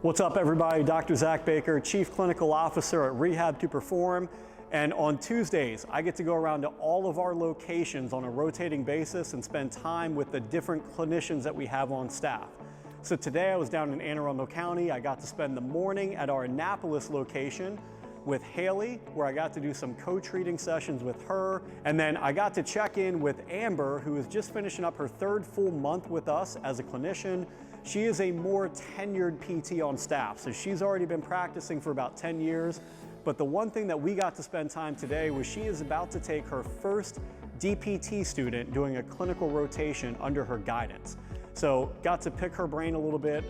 What's up, everybody? Dr. Zach Baker, Chief Clinical Officer at Rehab to Perform. And on Tuesdays, I get to go around to all of our locations on a rotating basis and spend time with the different clinicians that we have on staff. So today I was down in Anne Arundel County. I got to spend the morning at our Annapolis location with Haley, where I got to do some co-treating sessions with her. And then I got to check in with Amber, who is just finishing up her third full month with us as a clinician. She is a more tenured PT on staff, so she's already been practicing for about 10 years. But the one thing that we got to spend time today was she is about to take her first DPT student doing a clinical rotation under her guidance. So got to pick her brain a little bit,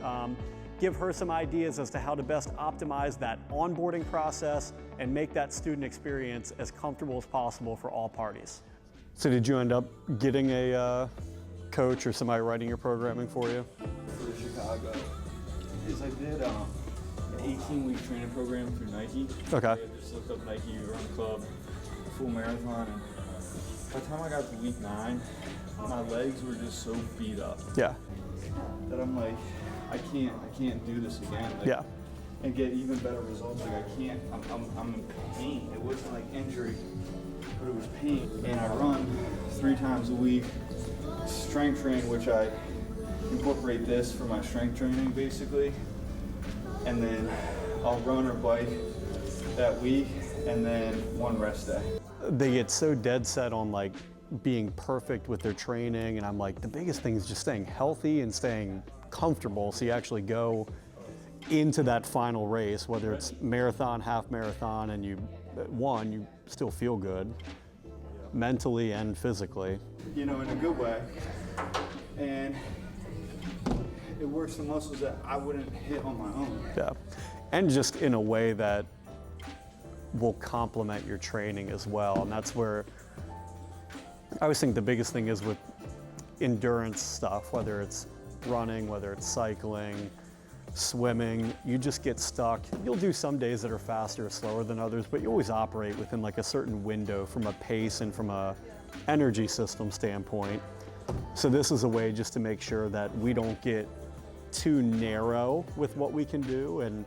give her some ideas as to how to best optimize that onboarding process and make that student experience as comfortable as possible for all parties. So did you end up getting a coach or somebody writing your programming for you? For Chicago, is I did an 18-week training program through Nike. Okay. I just looked up Nike Run Club, full marathon, and by the time I got to week 9, my legs were just so beat up. Yeah. That I'm like, I can't do this again. Like, yeah. And get even better results. Like I can't. I'm in pain. It wasn't like injury, but it was pain. And I run 3 times a week, strength train, which I incorporate this for my strength training basically, and then I'll run or bike that week, and then 1 rest day. They get so dead set on like being perfect with their training, and I'm like, the biggest thing is just staying healthy and staying comfortable so you actually go into that final race, whether it's marathon, half marathon, and you still feel good mentally and physically. You know, in a good way. And it works the muscles that I wouldn't hit on my own. Yeah, and just in a way that will complement your training as well. And that's where I always think the biggest thing is with endurance stuff, whether it's running, whether it's cycling, swimming, you just get stuck. You'll do some days that are faster or slower than others, but you always operate within like a certain window from a pace and from a energy system standpoint. So this is a way just to make sure that we don't get too narrow with what we can do, and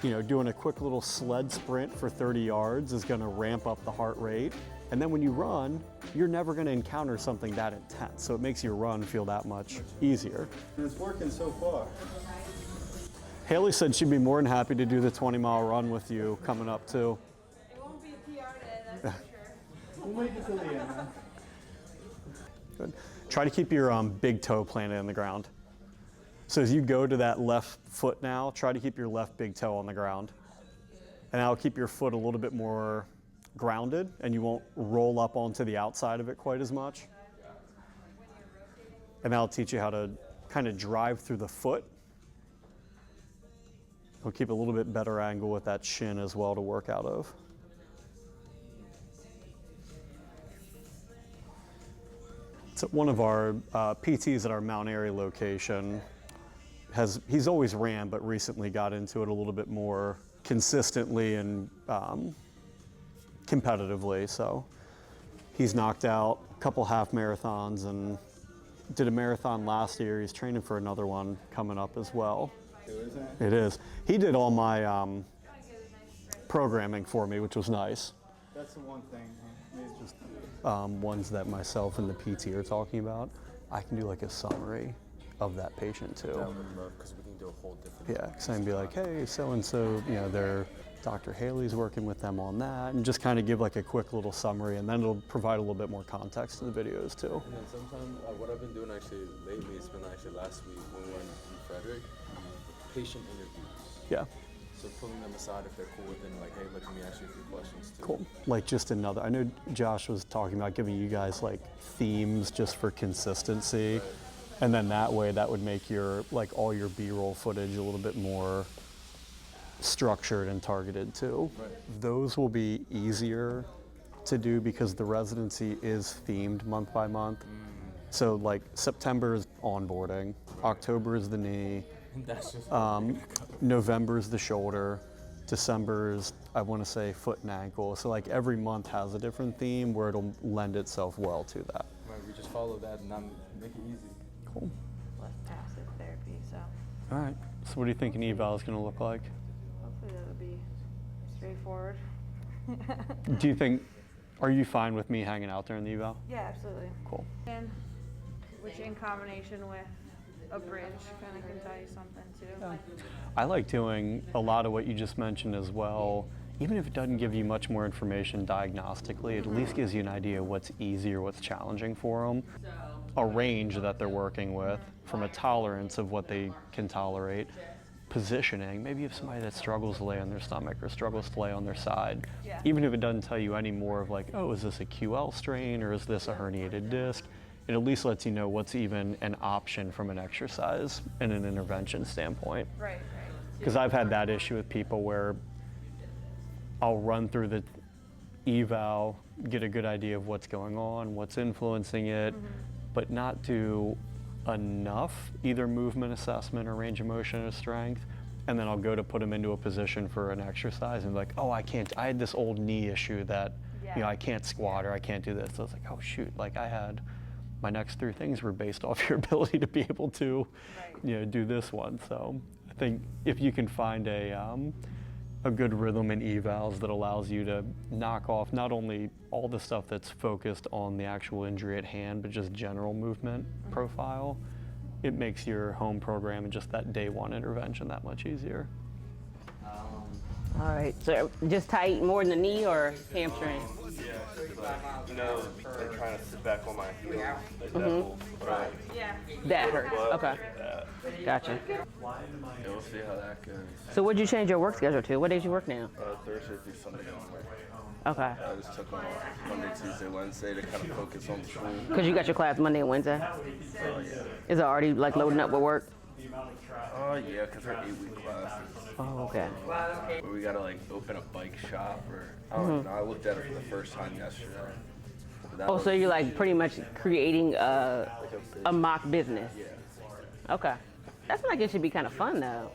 you know, doing a quick little sled sprint for 30 yards is going to ramp up the heart rate, and then when you run, you're never going to encounter something that intense, so it makes your run feel that much easier. And it's working so far. Haley said she'd be more than happy to do the 20-mile run with you coming up too. It won't be a PR day, that's for sure. We'll make it till the end, man. Good. Try to keep your big toe planted in the ground. So as you go to that left foot now, try to keep your left big toe on the ground. And that'll keep your foot a little bit more grounded, and you won't roll up onto the outside of it quite as much. And that'll teach you how to kind of drive through the foot. We'll keep a little bit better angle with that shin as well to work out of. So one of our PTs at our Mount Airy location he's always ran, but recently got into it a little bit more consistently and competitively. So he's knocked out a couple half marathons and did a marathon last year. He's training for another one coming up as well. Is it? It is. He did all my programming for me, which was nice. That's the one thing. It's just Ones that myself and the PT are talking about. I can do like a summary of that patient too. That would love, because we can do a whole different. Yeah, because I can be like, hey, so-and-so, you know, Dr. Haley's working with them on that, and just kind of give like a quick little summary, and then it'll provide a little bit more context to the videos too. And then sometimes what I've been doing actually lately, it's been actually last week when we went in Frederick, patient interviews. Yeah. So pulling them aside if they're cool with it, and like, hey, look, let me ask you a few questions too. Cool. Like just another, I know Josh was talking about giving you guys like themes just for consistency. Right. And then that way, that would make your, like all your B-roll footage a little bit more structured and targeted too. Right. Those will be easier to do because the residency is themed month by month. So like September is onboarding, October is the knee, That's just November is the shoulder, December is, I want to say, foot and ankle. So like every month has a different theme where it'll lend itself well to that. right. We just follow that and not make it easy. Cool. Less passive therapy, so. All right. So what do you think an eval is going to look like? Hopefully that'll be straightforward. Do you think, are you fine with me hanging out there in the eval? Yeah, absolutely. Cool. And which in combination with a bridge kind of can tell you something too. I like doing a lot of what you just mentioned as well. Even if it doesn't give you much more information diagnostically, it at least gives you an idea of what's easy or what's challenging for them. A range that they're working with, from a tolerance of what they can tolerate, positioning. Maybe you have somebody that struggles to lay on their stomach or struggles to lay on their side. Yeah. Even if it doesn't tell you any more of like, oh, is this a QL strain or is this a herniated disc? It at least lets you know what's even an option from an exercise and an intervention standpoint. Right. Because I've had that issue with people where I'll run through the eval, get a good idea of what's going on, what's influencing it, but not do enough, either movement assessment or range of motion or strength. And then I'll go to put them into a position for an exercise and be like, oh, I had this old knee issue that, you know, I can't squat or I can't do this. So I was like, oh shoot, like my next 3 things were based off your ability to be able to, you know, do this one. So I think if you can find a good rhythm in evals that allows you to knock off not only all the stuff that's focused on the actual injury at hand, but just general movement profile, it makes your home program and just that day 1 intervention that much easier. All right, so just tight more in the knee or hamstring? Yeah, like, you know, they're trying to sit back on my heel. Like that whole front. That hurts, okay. Gotcha. Yeah, we'll see how that goes. So what'd you change your work schedule to? What days you work now? Thursday through Sunday. Okay. I just took off Monday, Tuesday, Wednesday to kind of focus on school. Because you got your class Monday and Wednesday? Oh, yeah. Is it already like loading up with work? Oh, yeah, because they're 8-week classes. Oh, okay. Where we got to, like, open a bike shop or, I don't know. I looked at it for the first time yesterday. Oh, so you're like pretty much creating a mock business? Yeah. Okay. That sounds like it should be kind of fun though.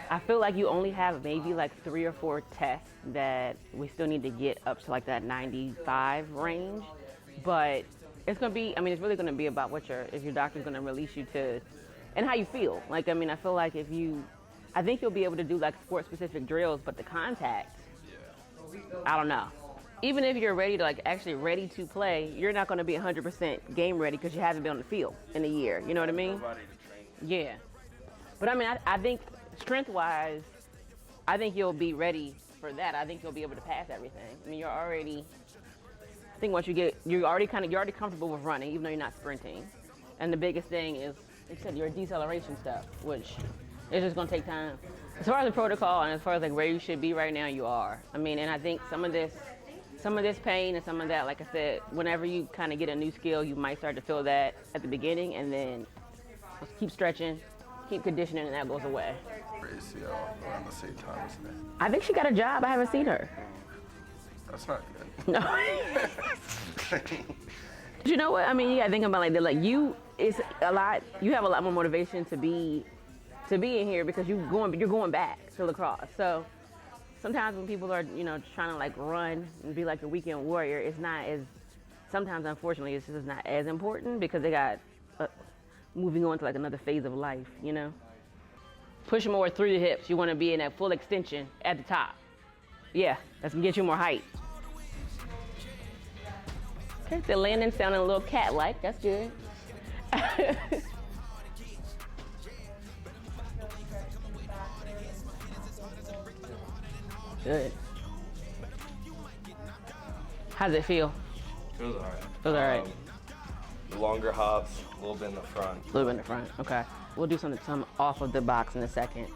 I feel like you only have maybe like 3 or 4 tests that we still need to get up to like that 95 range. But it's gonna be, I mean, it's really gonna be about if your doctor's gonna release you to, and how you feel. Like, I mean, I feel like I think you'll be able to do like sport specific drills, but the contact, I don't know. Even if you're ready to actually ready to play, you're not gonna be 100% game ready because you haven't been on the field in a year. You know what I mean? Nobody to train. Yeah. But I mean, I think strength-wise, I think you'll be ready for that. I think you'll be able to pass everything. I mean, I think once you're already comfortable with running, even though you're not sprinting. And the biggest thing is, like you said, your deceleration stuff, which is just gonna take time. As far as the protocol and as far as like where you should be right now, you are. I mean, and I think some of this pain and some of that, like I said, whenever you kind of get a new skill, you might start to feel that at the beginning, and then just keep stretching, keep conditioning, and that goes away. ACL around the same time as me. I think she got a job. I haven't seen her. That's not good. No. You know what? I mean, yeah, I think about like that. Like you have a lot more motivation to be in here because you're going back to lacrosse. So sometimes when people are, you know, trying to like run and be like a weekend warrior, it's not as, sometimes unfortunately it's just not as important because they got moving on to like another phase of life, you know? Push more through the hips. You want to be in that full extension at the top. Yeah, that's gonna get you more height. Okay, the landing sounding a little cat-like. That's good. Good. How's it feel? Feels alright. Feels alright. The longer hops, a little bit in the front. A little bit in the front. Okay. We'll do some off of the box in a second.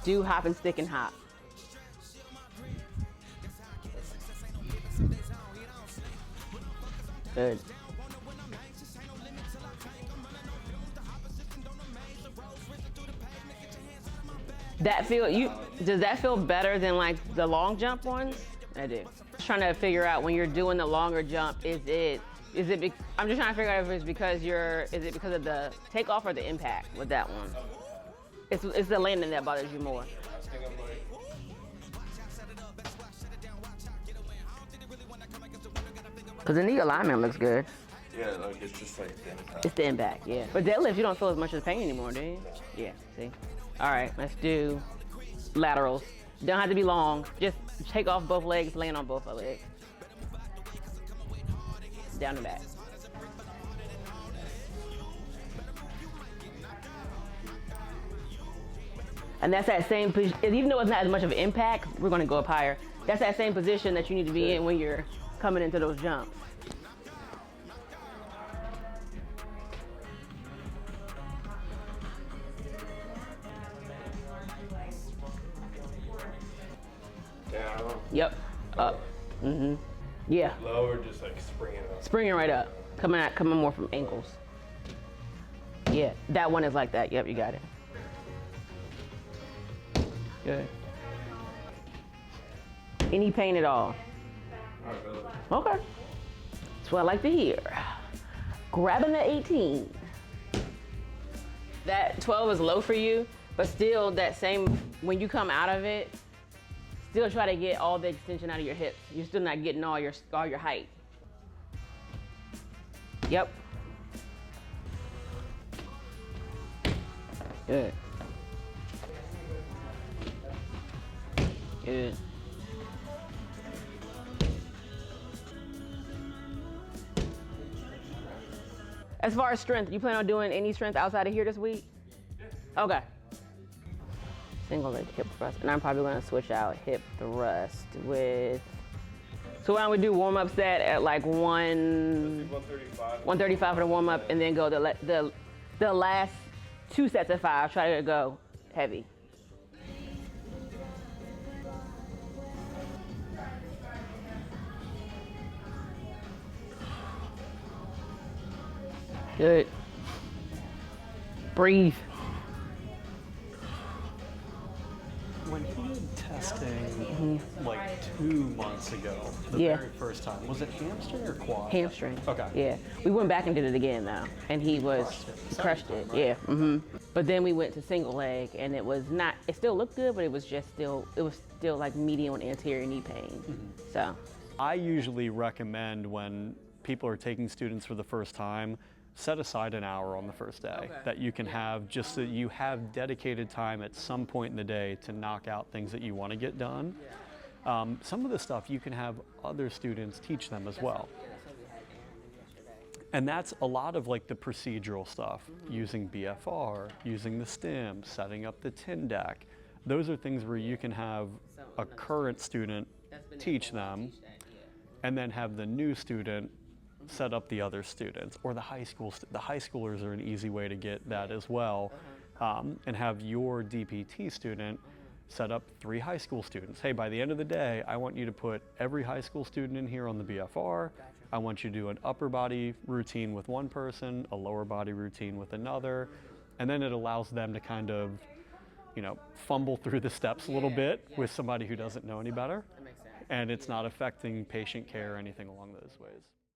Do hop and stick and hop. Good. Does that feel better than like the long jump ones? I do. Just trying to figure out when you're doing the longer jump, I'm just trying to figure out if it's because is it because of the takeoff or the impact with that one? It's the landing that bothers you more. Because the knee alignment looks good. Yeah, like it's just like the impact. It's the impact, yeah. But deadlift, you don't feel as much of the pain anymore, do you? Yeah, see? All right, let's do laterals. Don't have to be long. Just take off both legs, land on both legs. Down and back. And that's that same position, even though it's not as much of an impact, we're gonna go up higher. That's that same position that you need to be in when you're coming into those jumps. Down. Yep, up. Yeah, Lower, just like springing up. springing right up. Coming more from ankles. Yeah, that one is like that. Yep, you got it. Good. Any pain at all? Okay. That's what I like to hear. Grabbing the 18. That 12 is low for you, but still that same, when you come out of it, still try to get all the extension out of your hips. You're still not getting all your height. Yep. Good. Good. As far as strength, you plan on doing any strength outside of here this week? Yeah. Okay. Single leg hip thrust, and I'm probably gonna switch out hip thrust with. So why don't we do warm up set at like 135 for the warm up, and then go the last 2 sets of 5. Try to go heavy. Good. Breathe. When he did testing like 2 months ago, the very first time, was it hamstring or quad? Hamstring. Okay. Yeah. We went back and did it again though, and he crushed it. Yeah. But then we went to single leg, and it was not. It still looked good, but it was still like medial and anterior knee pain. So. I usually recommend when people are taking students for the first time, set aside an hour on the first day that you can have, just so you have dedicated time at some point in the day to knock out things that you want to get done. Some of the stuff you can have other students teach them as well. And that's a lot of like the procedural stuff, using BFR, using the stim, setting up the tin deck. Those are things where you can have a current student teach them, and then have the new student set up the other students, or the high schoolers are an easy way to get that as well, and have your DPT student set up 3 high school students. Hey, by the end of the day, I want you to put every high school student in here on the BFR. I want you to do an upper body routine with one person, a lower body routine with another, and then it allows them to kind of, fumble through the steps a little bit with somebody who doesn't know any better. And it's not affecting patient care or anything along those ways.